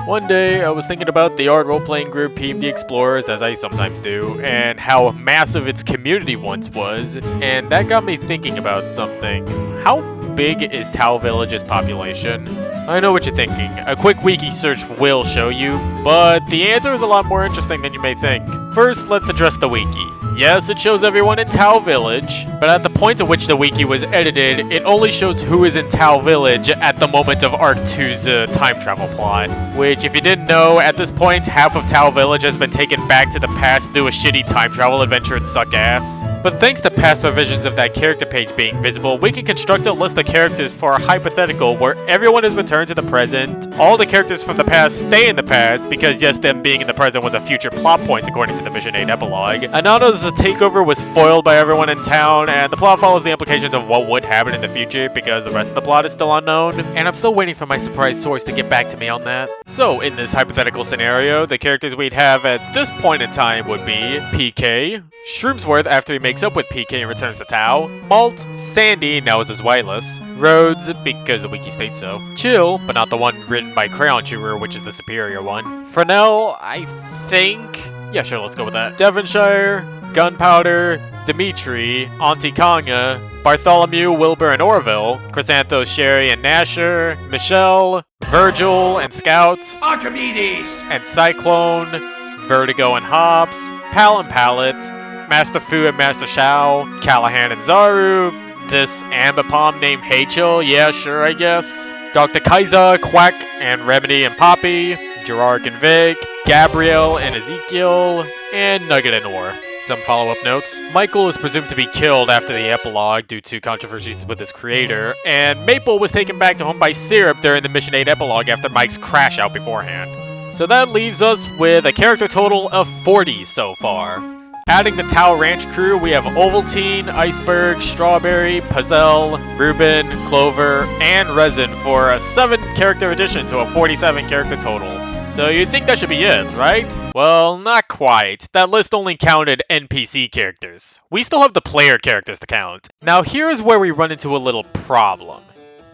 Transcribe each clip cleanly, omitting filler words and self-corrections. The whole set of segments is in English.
One day, I was thinking about the art role-playing group PMD-Explorers, as I sometimes do, and how massive its community once was, and that got me thinking about something. How big is Tao Village's population? I know what you're thinking. A quick wiki search will show you, but the answer is a lot more interesting than you may think. First, let's address the wiki. Yes, it shows everyone in Tao Village, but at the point at which the wiki was edited, it only shows who is in Tao Village at the moment of Arc 2's time travel plot. Which, if you didn't know, at this point, half of Tao Village has been taken back to the past through a shitty time travel adventure and suck ass. But thanks to past revisions of that character page being visible, we can construct a list of characters for a hypothetical where everyone is returned to the present, all the characters from the past stay in the past, because yes, them being in the present was a future plot point according to the Mission 8 epilogue. Anano's takeover was foiled by everyone in town, and the plot follows the implications of what would happen in the future because the rest of the plot is still unknown, and I'm still waiting for my surprise source to get back to me on that. So, in this hypothetical scenario, the characters we'd have at this point in time would be PK, Shroomsworth after he makes up with PK and returns to Tao, Malt, Sandy, now is his whiteless, Rhodes, because the wiki states so, Chill, but not the one written by Crayon Chewer, which is the superior one, Fresnel, I think, yeah sure, let's go with that, Devonshire, Gunpowder, Dimitri, Auntie Kanga, Bartholomew, Wilbur, and Orville, Chrysanthos, Sherry, and Nasher, Michelle, Virgil, and Scout, Archimedes, and Cyclone, Vertigo and Hops, Pal and Pallet, Master Fu and Master Shao, Callahan and Zaru, this Ambipom named Hachel, yeah sure I guess, Dr. Kaiser, Quack, and Remedy and Poppy, Gerard and Vic, Gabrielle and Ezekiel, and Nugget and Or. Some follow-up notes. Michael is presumed to be killed after the epilogue due to controversies with his creator, and Maple was taken back to home by Syrup during the Mission 8 epilogue after Mike's crash out beforehand. So that leaves us with a character total of 40 so far. Adding the Tao Ranch crew, we have Ovaltine, Iceberg, Strawberry, Puzzle, Reuben, Clover, and Resin for a 7-character addition to a 47-character total. So you'd think that should be it, right? Well, not quite. That list only counted NPC characters. We still have the player characters to count. Now here's where we run into a little problem.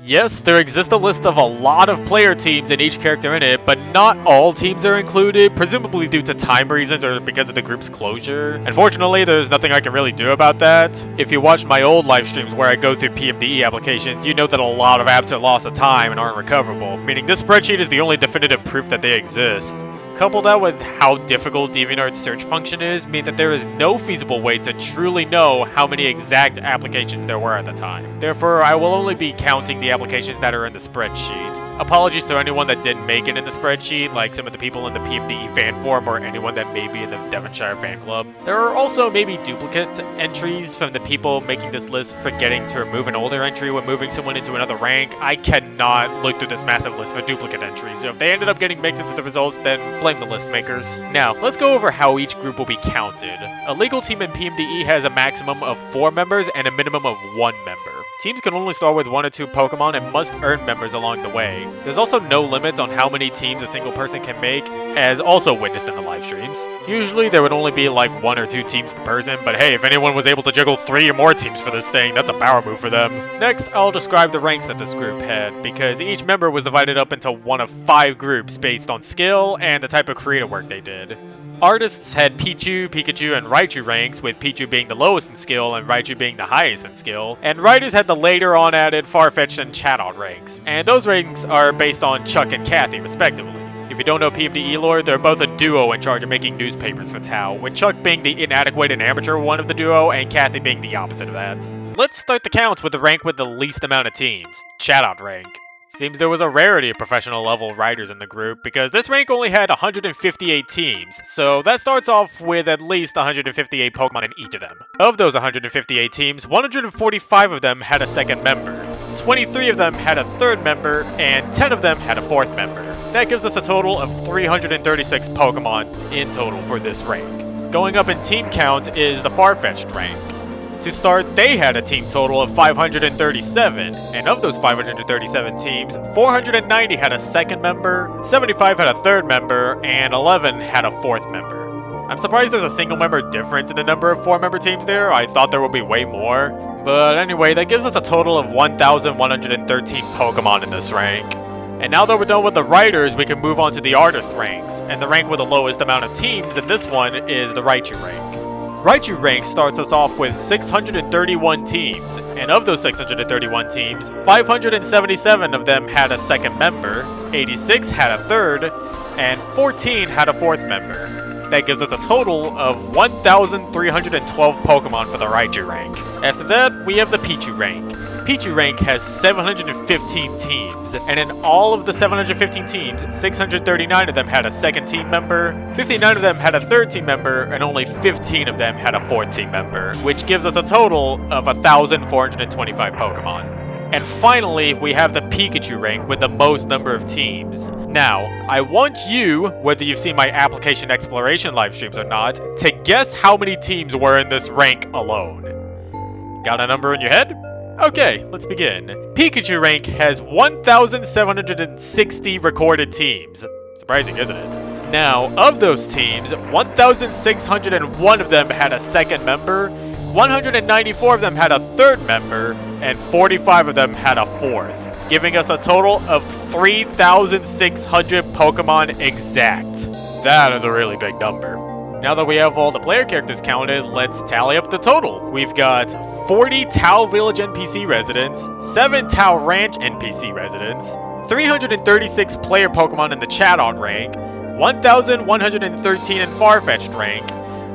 Yes, there exists a list of a lot of player teams and each character in it, but not all teams are included, presumably due to time reasons or because of the group's closure. Unfortunately, there's nothing I can really do about that. If you watch my old live streams where I go through PMDE applications, you know that a lot of apps are lost to time and aren't recoverable, meaning this spreadsheet is the only definitive proof that they exist. Couple that with how difficult DeviantArt's search function is, means that there is no feasible way to truly know how many exact applications there were at the time. Therefore, I will only be counting the applications that are in the spreadsheet. Apologies to anyone that didn't make it in the spreadsheet, like some of the people in the PMDE fan forum or anyone that may be in the Devonshire fan club. There are also maybe duplicate entries from the people making this list forgetting to remove an older entry when moving someone into another rank. I cannot look through this massive list for duplicate entries, so if they ended up getting mixed into the results, then blame the list makers. Now, let's go over how each group will be counted. A legal team in PMDE has a maximum of 4 members and a minimum of 1 member. Teams can only start with 1 or 2 Pokemon and must earn members along the way. There's also no limits on how many teams a single person can make, as also witnessed in the live streams. Usually there would only be like 1 or 2 teams per person, but hey, if anyone was able to juggle 3 or more teams for this thing, that's a power move for them. Next, I'll describe the ranks that this group had, because each member was divided up into one of 5 groups based on skill and the type of creative work they did. Artists had Pichu, Pikachu, and Raichu ranks, with Pichu being the lowest in skill and Raichu being the highest in skill. And writers had the later on added Farfetch'd and Chatot ranks, and those ranks are based on Chuck and Kathy, respectively. If you don't know PMDE lore, they're both a duo in charge of making newspapers for Tao, with Chuck being the inadequate and amateur one of the duo, and Kathy being the opposite of that. Let's start the counts with the rank with the least amount of teams, Chatot rank. Seems there was a rarity of professional level writers in the group, because this rank only had 158 teams, so that starts off with at least 158 Pokemon in each of them. Of those 158 teams, 145 of them had a second member, 23 of them had a third member, and 10 of them had a fourth member. That gives us a total of 336 Pokemon in total for this rank. Going up in team count is the Farfetch'd rank. To start, they had a team total of 537, and of those 537 teams, 490 had a second member, 75 had a third member, and 11 had a fourth member. I'm surprised there's a single member difference in the number of 4-member teams there. I thought there would be way more. But anyway, that gives us a total of 1,113 Pokemon in this rank. And now that we're done with the writers, we can move on to the artist ranks. And the rank with the lowest amount of teams in this one is the Raichu rank. Raichu rank starts us off with 631 teams, and of those 631 teams, 577 of them had a second member, 86 had a third, and 14 had a fourth member. That gives us a total of 1,312 Pokemon for the Raichu rank. After that, we have the Pichu rank. Pichu rank has 715 teams, and in all of the 715 teams, 639 of them had a second team member, 59 of them had a third team member, and only 15 of them had a fourth team member, which gives us a total of 1,425 Pokemon. And finally, we have the Pikachu rank with the most number of teams. Now, I want you, whether you've seen my application exploration live streams or not, to guess how many teams were in this rank alone. Got a number in your head? Okay, let's begin. Pikachu rank has 1,760 recorded teams. Surprising, isn't it? Now, of those teams, 1,601 of them had a second member, 194 of them had a third member, and 45 of them had a fourth, giving us a total of 3,600 Pokemon exact. That is a really big number. Now that we have all the player characters counted, let's tally up the total. We've got 40 Tao Village NPC residents, 7 Tao Ranch NPC residents, 336 player Pokemon in the Chatot rank, 1,113 in Farfetch'd rank,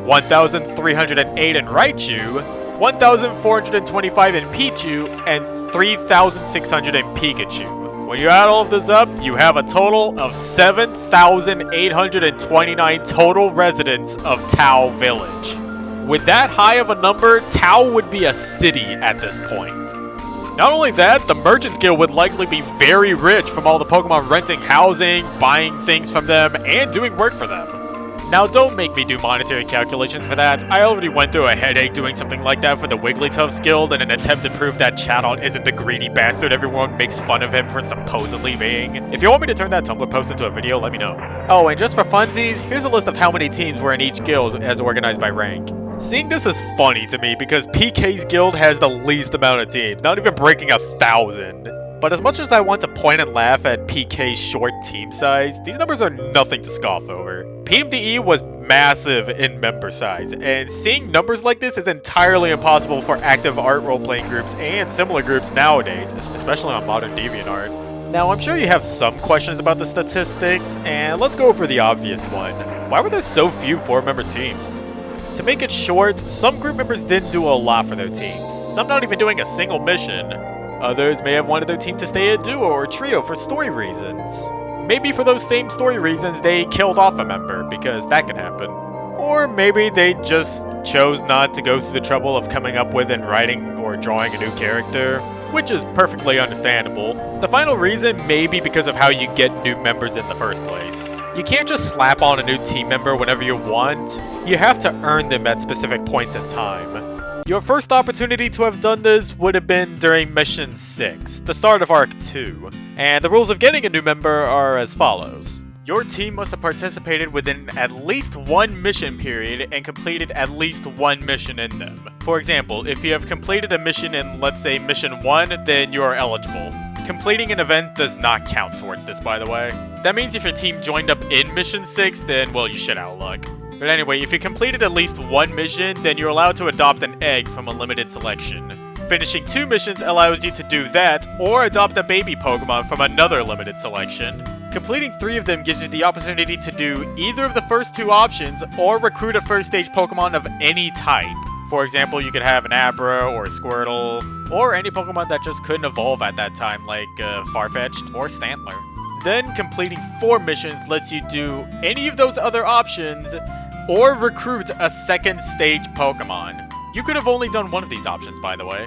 1,308 in Raichu, 1,425 in Pichu, and 3,600 in Pikachu. When you add all of this up, you have a total of 7,829 total residents of Tao Village. With that high of a number, Tao would be a city at this point. Not only that, the Merchants Guild would likely be very rich from all the Pokemon renting housing, buying things from them, and doing work for them. Now, don't make me do monetary calculations for that. I already went through a headache doing something like that for the Wigglytuff's Guild in an attempt to prove that Chatot isn't the greedy bastard everyone makes fun of him for supposedly being. If you want me to turn that Tumblr post into a video, let me know. Oh, and just for funsies, here's a list of how many teams were in each guild as organized by rank. Seeing this is funny to me because PK's guild has the least amount of teams, not even breaking 1,000. But as much as I want to point and laugh at PK's short team size, these numbers are nothing to scoff over. PMD-E was massive in member size, and seeing numbers like this is entirely impossible for active art role-playing groups and similar groups nowadays, especially on modern DeviantArt. Now, I'm sure you have some questions about the statistics, and let's go over the obvious one. Why were there so few 4-member teams? To make it short, some group members didn't do a lot for their teams, some not even doing a single mission. Others may have wanted their team to stay a duo or trio for story reasons. Maybe for those same story reasons they killed off a member, because that can happen. Or maybe they just chose not to go through the trouble of coming up with and writing or drawing a new character, which is perfectly understandable. The final reason may be because of how you get new members in the first place. You can't just slap on a new team member whenever you want. You have to earn them at specific points in time. Your first opportunity to have done this would have been during Mission 6, the start of Arc 2, and the rules of getting a new member are as follows. Your team must have participated within at least one mission period and completed at least one mission in them. For example, if you have completed a mission in, let's say, Mission 1, then you are eligible. Completing an event does not count towards this, by the way. That means if your team joined up in Mission 6, then, well, you shit out of luck. But anyway, if you completed at least one mission, then you're allowed to adopt an egg from a limited selection. Finishing 2 missions allows you to do that, or adopt a baby Pokemon from another limited selection. Completing 3 of them gives you the opportunity to do either of the first 2 options, or recruit a first stage Pokemon of any type. For example, you could have an Abra, or a Squirtle, or any Pokemon that just couldn't evolve at that time, like Farfetch'd or Stantler. Then completing 4 missions lets you do any of those other options, or recruit a second stage Pokemon. You could have only done one of these options, by the way.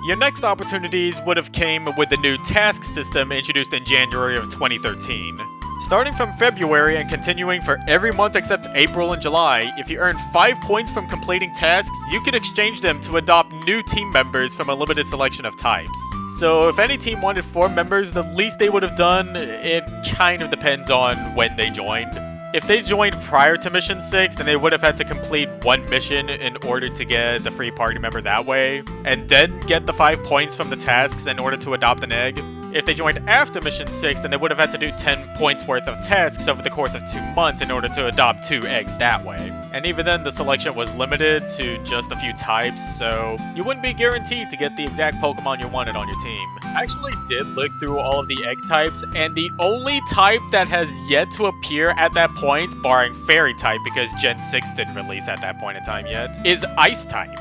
Your next opportunities would have came with the new task system introduced in January of 2013. Starting from February and continuing for every month except April and July, if you earn 5 points from completing tasks, you can exchange them to adopt new team members from a limited selection of types. So if any team wanted 4 members, the least they would have done, it kind of depends on when they joined. If they joined prior to Mission 6, then they would have had to complete 1 mission in order to get the free party member that way, and then get the 5 points from the tasks in order to adopt an egg. If they joined after Mission 6, then they would have had to do 10 points worth of tasks over the course of 2 months in order to adopt 2 eggs that way. And even then, the selection was limited to just a few types, so you wouldn't be guaranteed to get the exact Pokemon you wanted on your team. I actually did look through all of the egg types, and the only type that has yet to appear at that point, barring Fairy type because Gen 6 didn't release at that point in time yet, is Ice type.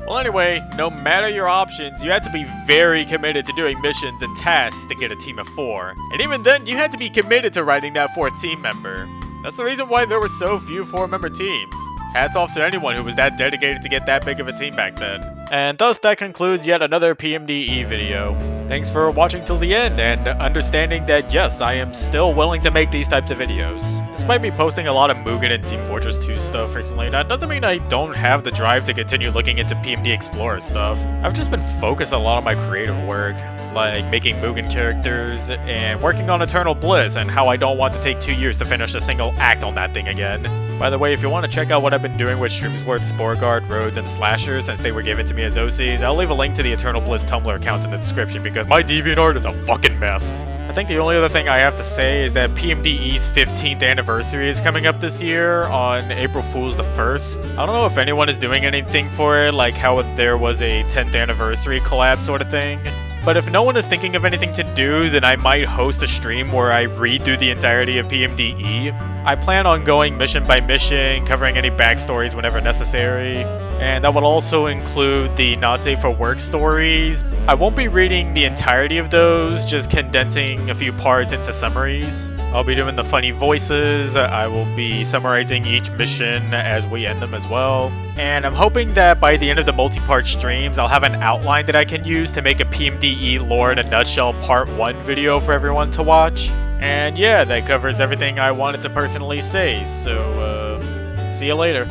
Well, anyway, no matter your options, you had to be very committed to doing missions and tasks to get a team of 4. And even then, you had to be committed to writing that 4th team member. That's the reason why there were so few 4-member teams. Hats off to anyone who was that dedicated to get that big of a team back then. And thus that concludes yet another PMDE video. Thanks for watching till the end and understanding that yes, I am still willing to make these types of videos. Despite me posting a lot of Mugen and Team Fortress 2 stuff recently, that doesn't mean I don't have the drive to continue looking into PMD-Explorers stuff. I've just been focused on a lot of my creative work, like making Mugen characters and working on Eternal Bliss and how I don't want to take 2 years to finish a single act on that thing again. By the way, if you want to check out what I've been doing with Shroomsworth, Sporeguard, Rhodes, and Slasher since they were given to me as OCs, I'll leave a link to the Eternal Bliss Tumblr account in the description because my DeviantArt is a fucking mess. I think the only other thing I have to say is that PMDE's 15th anniversary is coming up this year on April Fool's the 1st. I don't know if anyone is doing anything for it, like how there was a 10th anniversary collab sort of thing. But if no one is thinking of anything to do, then I might host a stream where I read through the entirety of PMDE. I plan on going mission by mission, covering any backstories whenever necessary, and that will also include the not safe for work stories. I won't be reading the entirety of those, just condensing a few parts into summaries. I'll be doing the funny voices, I will be summarizing each mission as we end them as well. And I'm hoping that by the end of the multi-part streams, I'll have an outline that I can use to make a PMDE lore in a nutshell part 1 video for everyone to watch. And yeah, that covers everything I wanted to personally say, so see you later.